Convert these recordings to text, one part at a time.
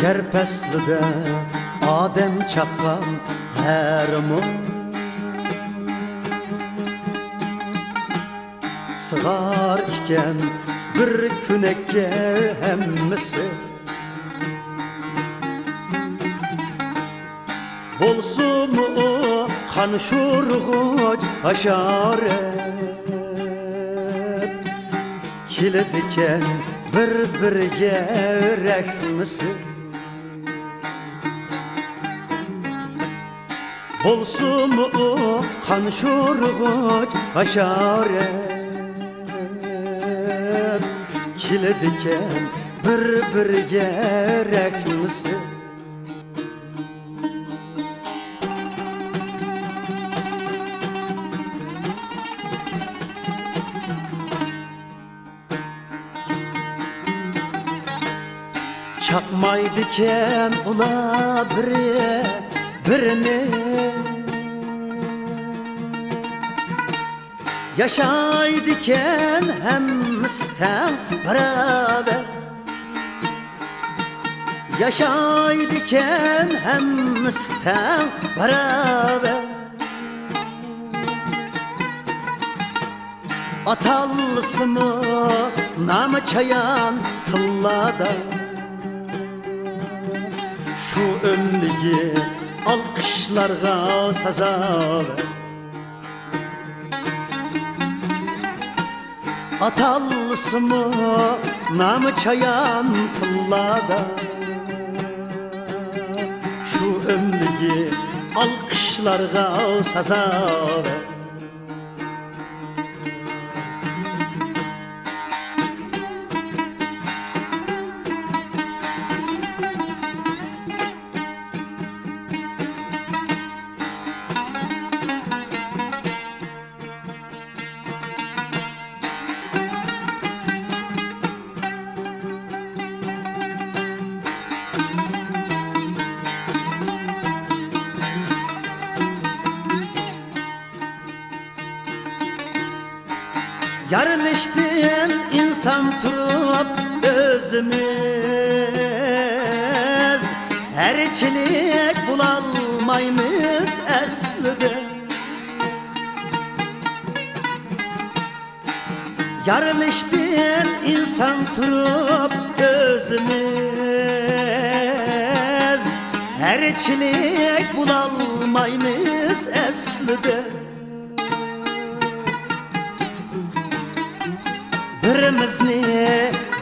Kerpeslide Adem çaqqan hermon Sığar iken bir künekке hemmisi Bolsumu kan şurğuç haşaret Kilediken bir-birge rehmisi Bolsumu kan şurğuç haşaret Kilediken bir-birge rehmisi Çakmaydıken ula birini Yaşaydıken hemisten beraber Yaşaydıken hemisten beraber Atallısımı namı çayan tıllada Şu ömrüyü alkışlarga sazaver Atallısımı namı çayan tıllada Şu ömrüyü alkışlarga sazaver Yarılıştın insan turup özümüz Herçilik bulalmayımız aslında Yarılıştın insan turup özümüz Herçilik bulalmayımız aslında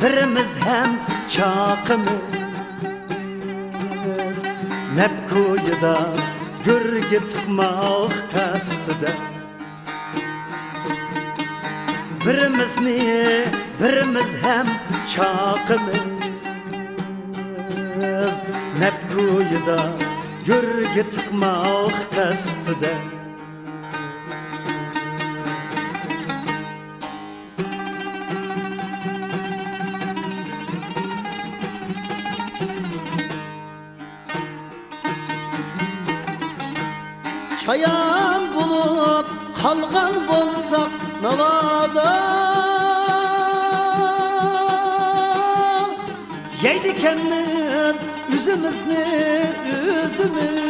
Birimiz hem çakımız Nepkuyuda gürge tıkmak kastida Birimiz hem çakımız Nepkuyuda gürge tıkmak kastida Çayan bulup kalgan bolsak navada Yeydikenmiz üzümüzni üzümüz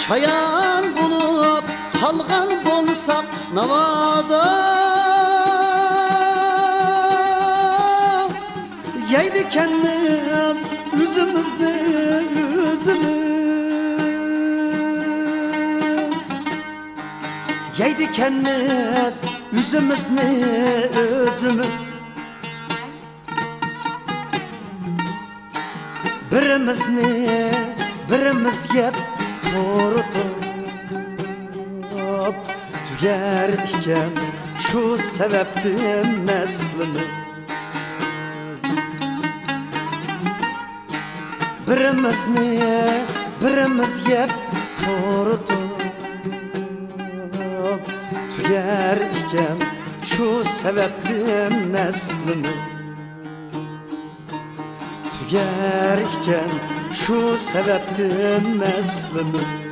Çayan bulup kalgan bolsak navada Yeydikenmiz üzümüzni üzümüz Yeydikenmiz üzümüzni üzümüz Birimiz yep kurutup Tüger iken şu sebeptin neslimiz Birimiz yep kurutup Tüger iken şu sebeptin neslimiz Tüger iken şu sebeptin neslimiz